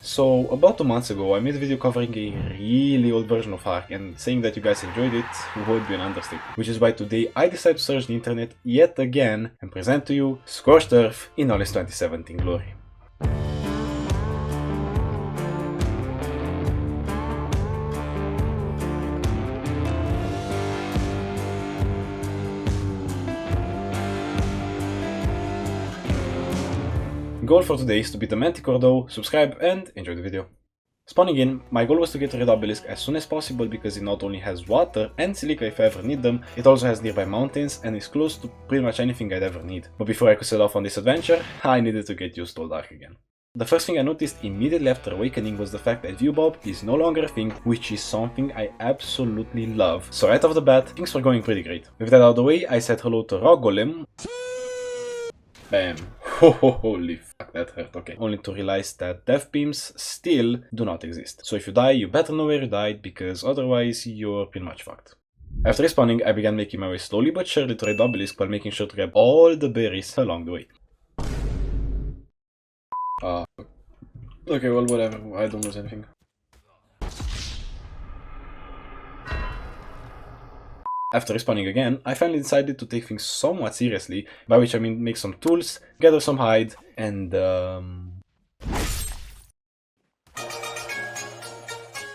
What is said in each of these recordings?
So about 2 months ago I made a video covering a really old version of ARK, and saying that you guys enjoyed it would be an understatement. Which is why today I decided to search the internet yet again and present to you Scorched Earth in all its 2017 glory. Goal for today is to beat the Manticore though, subscribe and enjoy the video. Spawning in, my goal was to get a red obelisk as soon as possible because it not only has water and silica if I ever need them, it also has nearby mountains and is close to pretty much anything I'd ever need. But before I could set off on this adventure, I needed to get used to Old Ark again. The first thing I noticed immediately after awakening was the fact that Viewbob is no longer a thing, which is something I absolutely love. So right off the bat, things were going pretty great. With that out of the way, I said hello to Rock Golem. Bam. Holy fuck, that hurt, okay. Only to realize that death beams still do not exist. So if you die, you better know where you died, because otherwise you're pretty much fucked. After respawning, I began making my way slowly but surely to Red Obelisk while making sure to grab all the berries along the way. Okay, well, whatever, I don't lose anything. After respawning again, I finally decided to take things somewhat seriously, by which I mean make some tools, gather some hide, and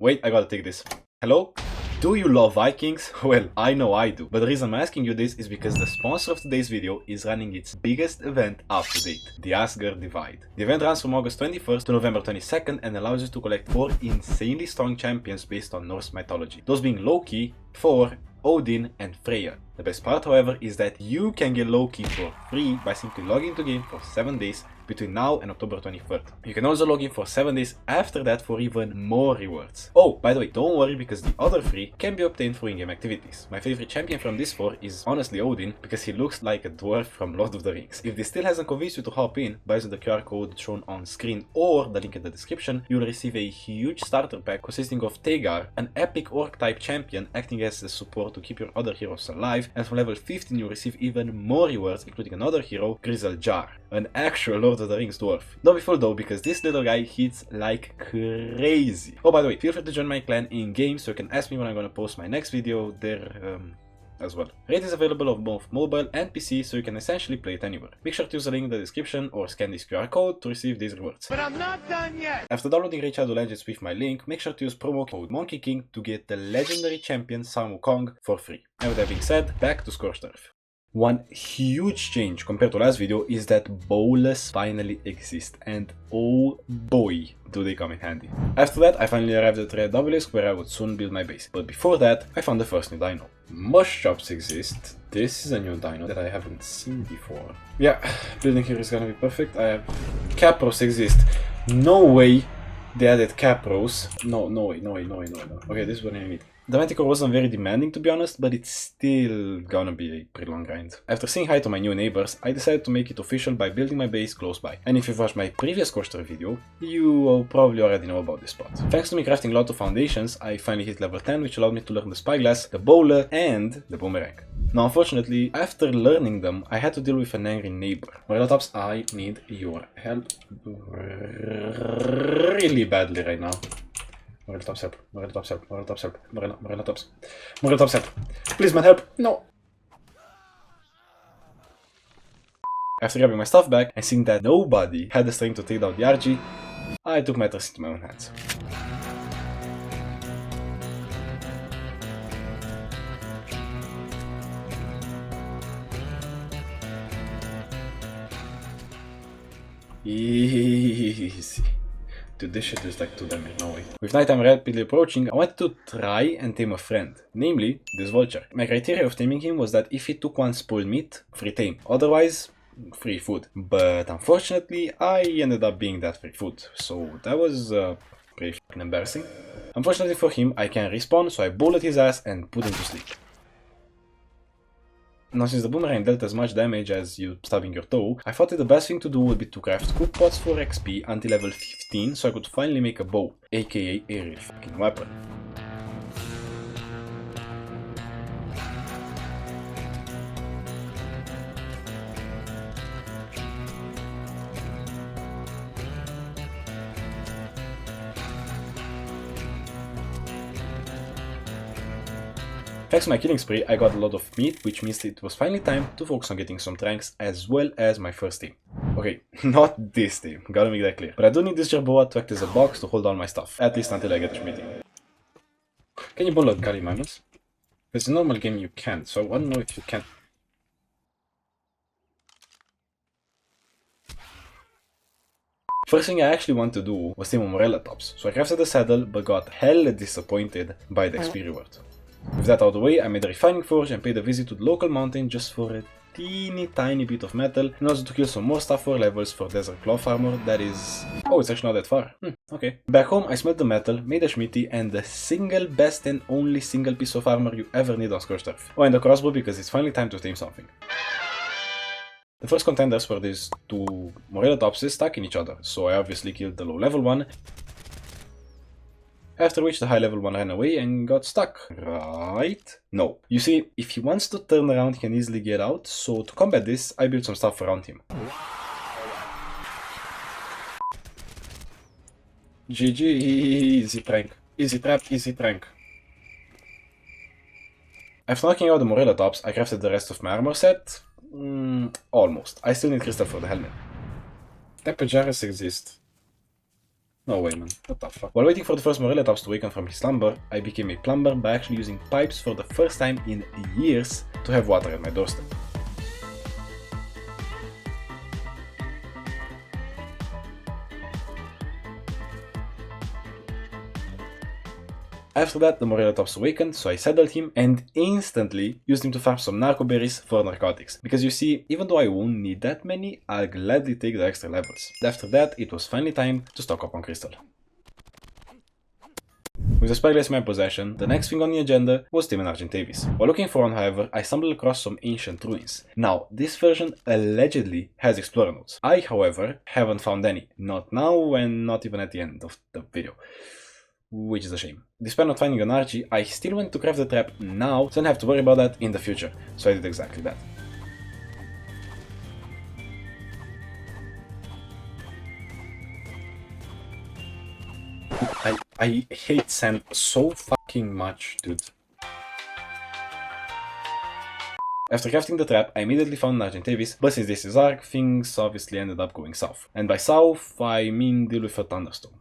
Wait, I gotta take this. Hello? Do you love Vikings? Well, I know I do, but the reason I'm asking you this is because the sponsor of today's video is running its biggest event up to date, the Asgard Divide. The event runs from August 21st to November 22nd and allows you to collect 4 insanely strong champions based on Norse mythology, those being Loki, Thor, Odin and Freya. The best part, however, is that you can get Loki for free by simply logging into the game for 7 days between now and October 23rd. You can also log in for 7 days after that for even more rewards. Oh, by the way, don't worry because the other 3 can be obtained through in-game activities. My favorite champion from this 4 is honestly Odin because he looks like a dwarf from Lord of the Rings. If this still hasn't convinced you to hop in, by using the QR code shown on screen or the link in the description, you will receive a huge starter pack consisting of Tagoar, an epic orc type champion acting as the support to keep your other heroes alive, and from level 15 you receive even more rewards including another hero, Grizzled Jarl, an actual Lord of the Rings dwarf. Don't be fooled though, because this little guy hits like crazy. Oh, by the way, feel free to join my clan in game so you can ask me when I'm gonna post my next video there as well. Raid is available on both mobile and PC, so you can essentially play it anywhere. Make sure to use the link in the description or scan this QR code to receive these rewards. But I'm not done yet! After downloading Raid Shadow Legends with my link, make sure to use promo code Monkey King to get the legendary champion Sun Wukong for free. And with that being said, back to Scorched Earth. One huge change compared to last video is that bowlers finally exist, and oh boy do they come in handy. After that I finally arrived at Red Obelisk where I would soon build my base, but before that I found the first new dino. Mush chops exist. This is a new dino that I haven't seen before. Yeah, building here is gonna be perfect. I have Capros exist. No way they added Capros. No way. Okay, this is what I need. The Manticore wasn't very demanding to be honest, but it's still gonna be a pretty long grind. After saying hi to my new neighbors, I decided to make it official by building my base close by. And if you've watched my previous Scorched Earth video, you probably already know about this spot. Thanks to me crafting a lot of foundations, I finally hit level 10, which allowed me to learn the spyglass, the bowler, and the boomerang. Now unfortunately, after learning them, I had to deal with an angry neighbor. Morelatops, I need your help really badly right now. Morelatops help, Morelatops help, Morelatops help, Morelatops help. Please man, help, no! After grabbing my stuff back and seeing that nobody had the strength to take down the RG, I took matters into my own hands. Easy. Dude, this shit is like too damage, no way. With nighttime rapidly approaching, I wanted to try and tame a friend, namely this vulture. My criteria of taming him was that if he took one spoiled meat, free tame, otherwise free food. But unfortunately, I ended up being that free food, so that was pretty fucking embarrassing. Unfortunately for him, I can't respawn, so I bullet his ass and put him to sleep. Now since the boomerang dealt as much damage as you stabbing your toe, I thought that the best thing to do would be to craft cook pots for XP until level 15 so I could finally make a bow, aka a real fucking weapon. Thanks to my killing spree, I got a lot of meat, which means it was finally time to focus on getting some tranks as well as my first team. Okay, not this team, gotta make that clear. But I do need this jerboa to act as a box to hold all my stuff, at least until I get to meeting. Can you ball out Gully Magnus? Because in a normal game you can't, so I don't know if you can. First thing I actually want to do was team umbrella tops, so I crafted the saddle but got hella disappointed by the XP reward. With that out of the way, I made a refining forge and paid a visit to the local mountain just for a teeny tiny bit of metal, and also to kill some more stuff for levels for desert cloth armor that is... Oh, it's actually not that far. Okay. Back home, I smelt the metal, made a smithy, and the single best and only single piece of armor you ever need on Scorched Earth. Oh, and the crossbow because it's finally time to tame something. The first contenders were these two Morellotopses stuck in each other, so I obviously killed the low level one. After which the high level one ran away and got stuck. Right? No. You see, if he wants to turn around he can easily get out, so to combat this I built some stuff around him. GG, easy prank. Easy trap, easy prank. After knocking out the Morellotops, I crafted the rest of my armor set. Almost. I still need crystal for the helmet. Tagoars exist. No way, man. What the fuck? While waiting for the first Morellotops to waken from his slumber, I became a plumber by actually using pipes for the first time in years to have water at my doorstep. After that, the Morellotops awakened, so I saddled him and instantly used him to farm some narco berries for narcotics. Because you see, even though I won't need that many, I'll gladly take the extra levels. After that, it was finally time to stock up on crystal. With the spyglass in my possession, the next thing on the agenda was Team Argentavis. While looking for one, however, I stumbled across some ancient ruins. Now, this version allegedly has explorer nodes. I, however, haven't found any. Not now and not even at the end of the video. Which is a shame. Despite not finding an Archie, I still want to craft the trap now, so I don't have to worry about that in the future. So I did exactly that. I hate sand so fucking much, dude. After crafting the trap, I immediately found Argentavis, but since this is ARK, things obviously ended up going south. And by south, I mean deal with a thunderstorm.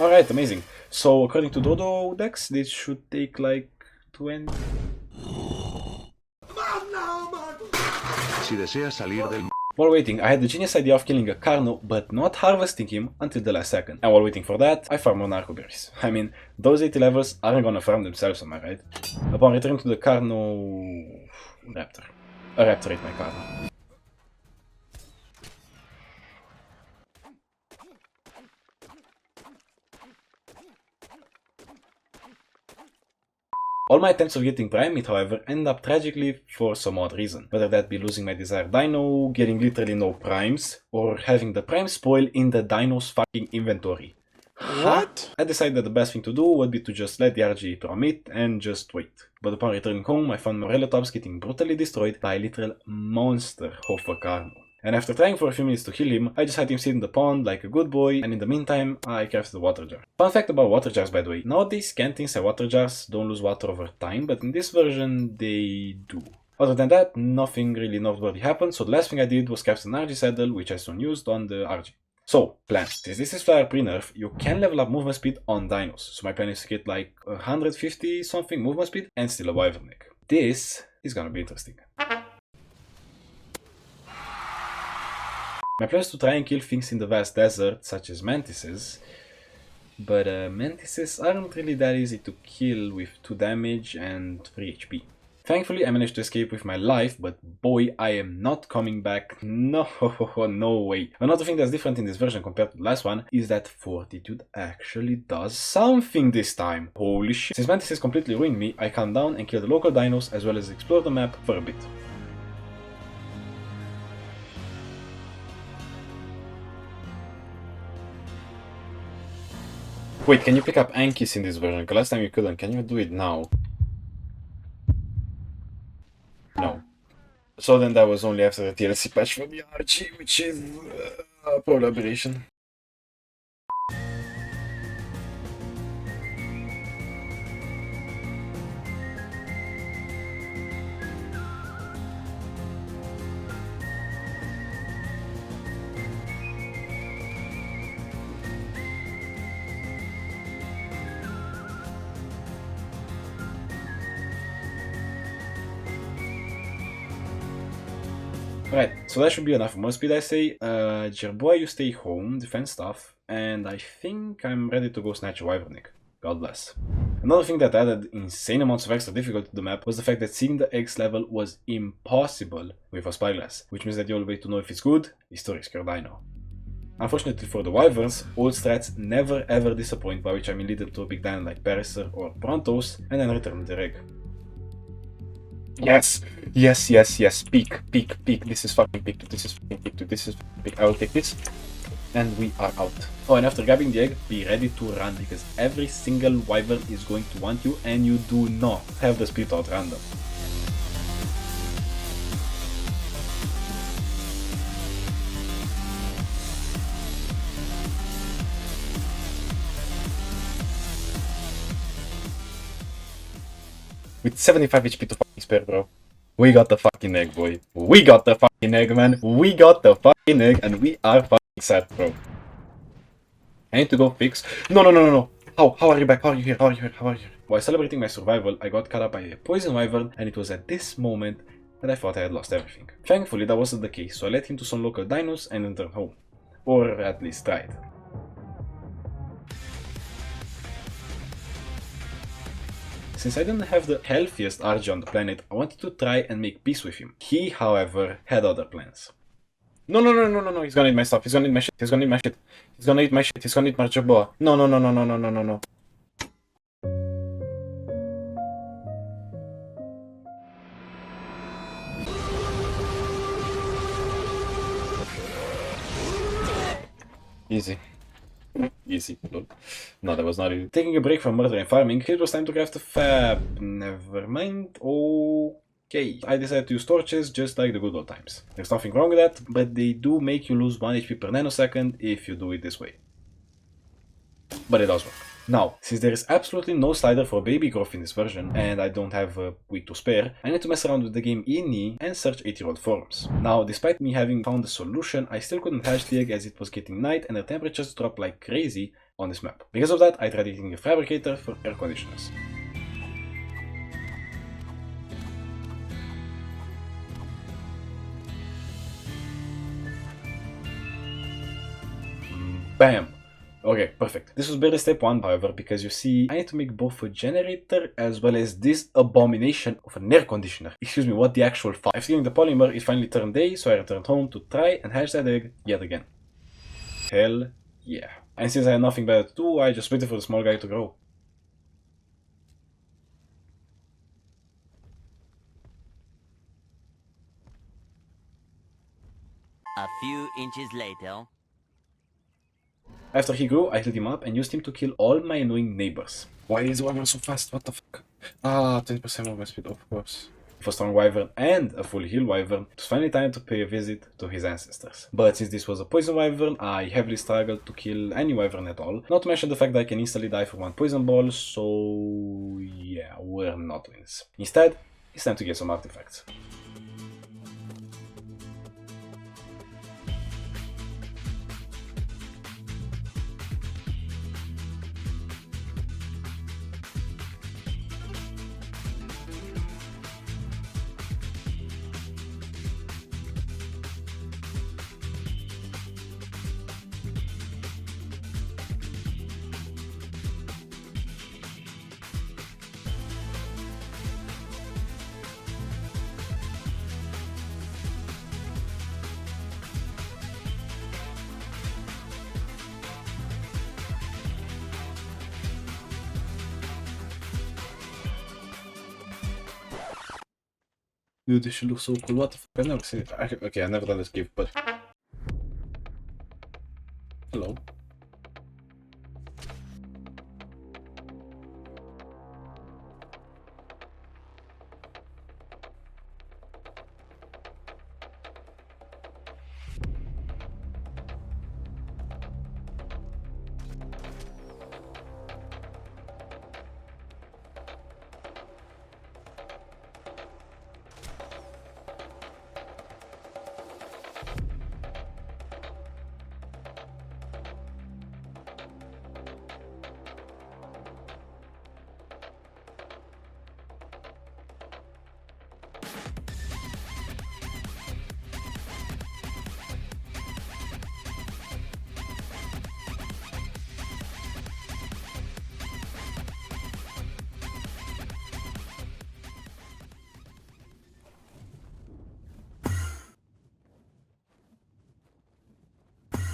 Alright, amazing. So according to Dodo Dex, this should take like 20... Si deseas salir del... While waiting, I had the genius idea of killing a Carno, but not harvesting him until the last second. And while waiting for that, I farmed more narco berries. I mean, those 80 levels aren't gonna farm themselves, am I right? Upon returning to the Carno... Raptor. A Raptor ate my Carno. All my attempts of getting prime meat, however, end up tragically for some odd reason. Whether that be losing my desired dino, getting literally no primes, or having the prime spoil in the dino's fucking inventory. What? I decided that the best thing to do would be to just let the RG throw meat and just wait. But upon returning home, I found Morellotops getting brutally destroyed by a literal monster of a Carno. And after trying for a few minutes to heal him, I just had him sit in the pond like a good boy, and in the meantime, I crafted a water jar. Fun fact about water jars, by the way. Nowadays, cantines and water jars don't lose water over time, but in this version, they do. Other than that, nothing really noteworthy happened, so the last thing I did was craft an RG saddle, which I soon used on the RG. So, plan. Since this is flyer pre-nerf, you can level up movement speed on dinos, so my plan is to get like 150 something movement speed and still a wyvern neck. This is gonna be interesting. My plan is to try and kill things in the vast desert, such as mantises, but mantises aren't really that easy to kill with 2 damage and 3 HP. Thankfully, I managed to escape with my life, but boy, I am not coming back. No, no way. Another thing that's different in this version compared to the last one is that Fortitude actually does something this time. Holy shit. Since mantises completely ruined me, I calmed down and killed the local dinos as well as explored the map for a bit. Wait, can you pick up Ankies in this version? Because last time you couldn't. Can you do it now? No. So then that was only after the TLC patch for the RG, which is probably aberration. Right, so that should be enough. More speed, I say. Jerboy, you stay home, defend stuff, and I think I'm ready to go snatch a wyvern egg. God bless. Another thing that added insane amounts of extra difficulty to the map was the fact that seeing the eggs level was impossible with a spyglass, which means that the only way to know if it's good is to risk your dino. Unfortunately for the wyverns, old strats never ever disappoint, by which I mean lead them to a big dino like Pariser or Brontos, and then return their egg. Yes! Yes, yes, yes. Peek, peek, peek. This is fucking peek. This is fucking peek. This is peek. I will take this. And we are out. Oh, and after grabbing the egg, be ready to run, because every single wyvern is going to want you, and you do not have the speed to outrun them. With 75 HP to fucking spare, bro. We got the fucking egg, boy. We got the fucking egg, man. We got the fucking egg, and we are fucking set, bro. I need to go fix. No, no, no, no, no. How are you back? How are you here? How are you here? How are you here? While celebrating my survival, I got caught up by a poison wyvern, and it was at this moment that I thought I had lost everything. Thankfully, that wasn't the case, so I led him to some local dinos and returned home. Or at least tried. Since I didn't have the healthiest RG on the planet, I wanted to try and make peace with him. He, however, had other plans. No, no, no, no, no, no, he's gonna eat my stuff, he's gonna eat my shit, he's gonna eat my shit, he's gonna eat my shit, he's gonna eat my jaboa. No, no, no, no, no, no, no, no, no. Easy. Easy. No, that was not easy. Taking a break from murder and farming, it was time to craft a fab. Never mind. Okay. I decided to use torches just like the good old times. There's nothing wrong with that, but they do make you lose 1 HP per nanosecond if you do it this way. But it does work. Now, since there is absolutely no slider for baby growth in this version, and I don't have a week to spare, I need to mess around with the game INI and search 8-year-old forums. Now, despite me having found a solution, I still couldn't hatch the egg as it was getting night and the temperatures dropped like crazy on this map. Because of that, I tried eating a fabricator for air conditioners. Bam! Okay, perfect. This was barely step 1, however, because you see, I need to make both a generator as well as this abomination of an air conditioner. Excuse me, what the actual fuck? After getting the polymer, it finally turned day, so I returned home to try and hatch that egg yet again. Hell yeah. And since I had nothing better to do, I just waited for the small guy to grow. A few inches later. After he grew, I healed him up and used him to kill all my annoying neighbors. Why is the wyvern so fast? What the fuck? Ah, 20% movement speed, of course. For a strong wyvern and a fully healed wyvern, it was finally time to pay a visit to his ancestors. But since this was a poison wyvern, I heavily struggled to kill any wyvern at all. Not to mention the fact that I can instantly die for 1 poison ball, so yeah, we're not doing this. Instead, it's time to get some artifacts. Dude, this should look so cool. What the fuck? I've never seen it. Okay, I've never done this cave, but... Hello.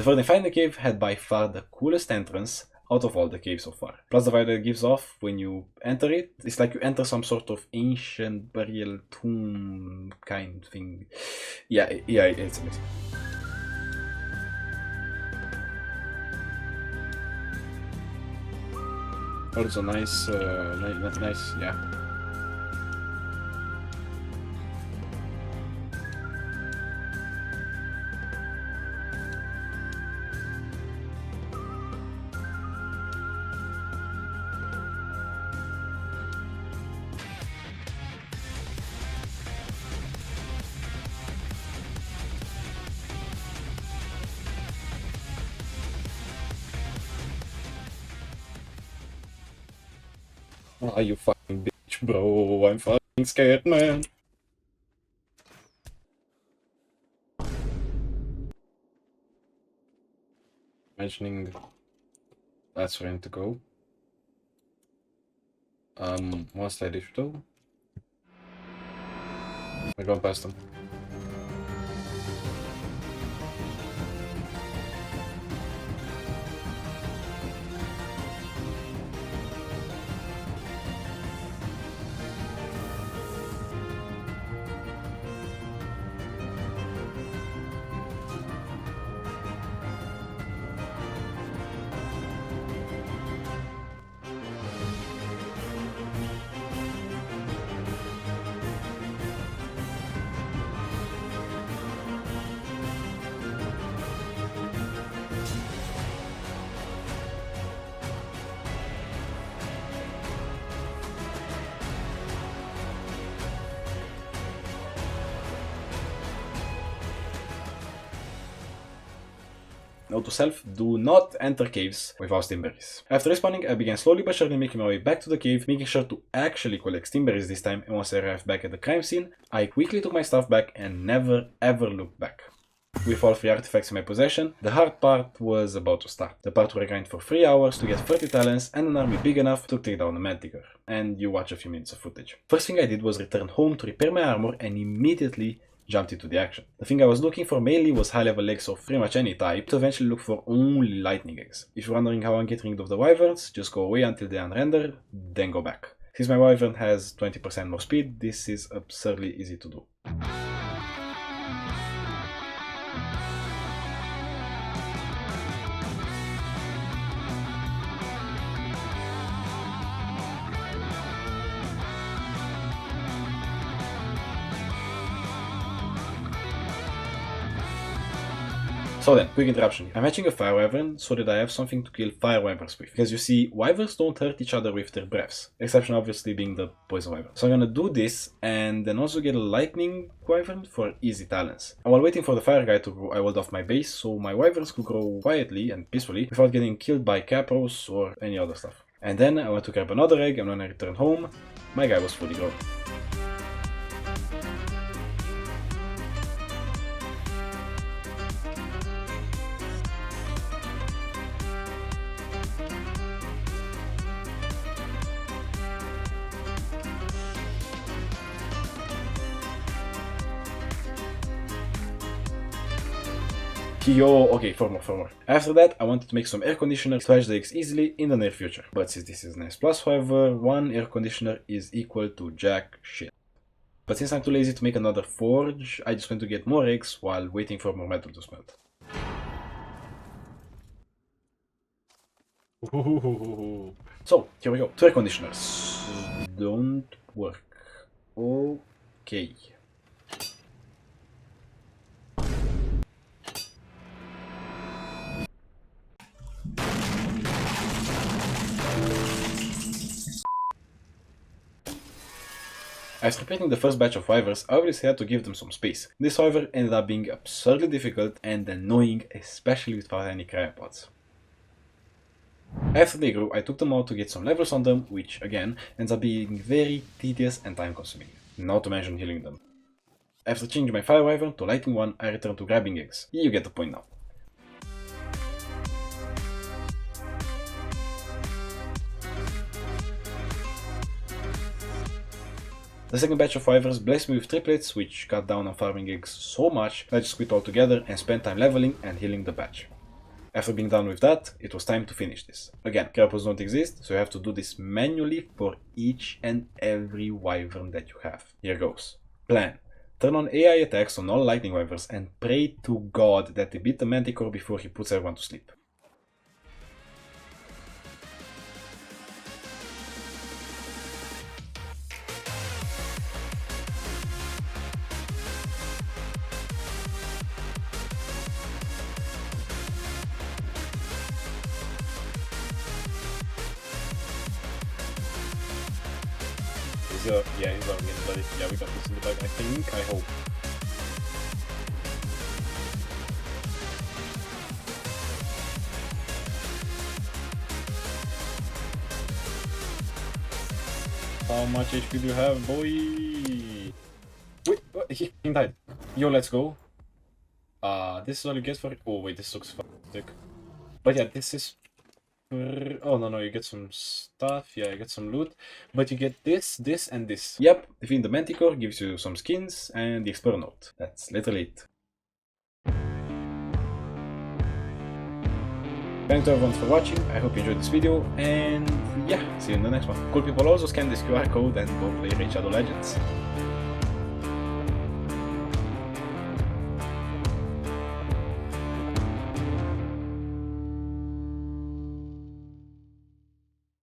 The 45 cave had by far the coolest entrance out of all the caves so far. Plus the vibe that it gives off when you enter it, it's like you enter some sort of ancient burial tomb kind thing. Yeah, it's amazing. Oh, it's a nice, nice, yeah. Oh, you fucking bitch, bro. I'm fucking scared, man. Imagining that's where I need to go. One slide digital. We're going past them. Note to self, do not enter caves without stimberries. After respawning, I began slowly but surely making my way back to the cave, making sure to actually collect stimberries this time, and once I arrived back at the crime scene, I quickly took my stuff back and never ever looked back. With all 3 artifacts in my possession, the hard part was about to start. The part where I grind for 3 hours to get 30 talents and an army big enough to take down a manticore. And you watch a few minutes of footage. First thing I did was return home to repair my armor and immediately jumped into the action. The thing I was looking for mainly was high level eggs of pretty much any type, to eventually look for only lightning eggs. If you're wondering how I'm getting rid of the wyverns, just go away until they unrender, then go back. Since my wyvern has 20% more speed, this is absurdly easy to do. So then, quick interruption here. I'm hatching a fire wyvern so that I have something to kill fire wyverns with. Because you see, wyverns don't hurt each other with their breaths. Exception obviously being the poison wyvern. So I'm gonna do this and then also get a lightning wyvern for easy talents. And while waiting for the fire guy to grow, I walled off my base so my wyverns could grow quietly and peacefully without getting killed by capros or any other stuff. And then I went to grab another egg, and when I returned home, my guy was fully grown. Yo, okay, 4 more. After that, I wanted to make some air conditioner to hatch the eggs easily in the near future. But since this is nice plus, however, 1 air conditioner is equal to jack shit. But since I'm too lazy to make another forge, I just went to get more eggs while waiting for more metal to smelt. So, here we go. 2 air conditioners. Don't work. Okay. After preparing the first batch of wyverns, I obviously had to give them some space. This however ended up being absurdly difficult and annoying, especially without any cryopods. After they grew, I took them out to get some levels on them, which again ends up being very tedious and time consuming, not to mention healing them. After changing my fire wyvern to lightning one, I returned to grabbing eggs. You get the point now. The second batch of wyverns blessed me with triplets, which cut down on farming eggs so much that I just quit altogether and spent time leveling and healing the batch. After being done with that, it was time to finish this. Again, cryopods don't exist, so you have to do this manually for each and every wyvern that you have. Here goes. Plan. Turn on AI attacks on all lightning wyverns and pray to God that they beat the manticore before he puts everyone to sleep. Yeah, he's already in, buddy. Yeah, we got this in the bag, I think, I hope. How much HP do you have, boy? Wait, what? He died. Yo, let's go. This is all you get for it. Oh, wait, this looks fantastic. But yeah, this is... Oh, no, you get some stuff. Yeah, you get some loot. But you get this, this, and this. Yep, defeating the manticore gives you some skins and the explorer note. That's literally it. Thanks to everyone for watching. I hope you enjoyed this video. And yeah, see you in the next one. Cool people also scan this QR code and go play Raid Shadow Legends.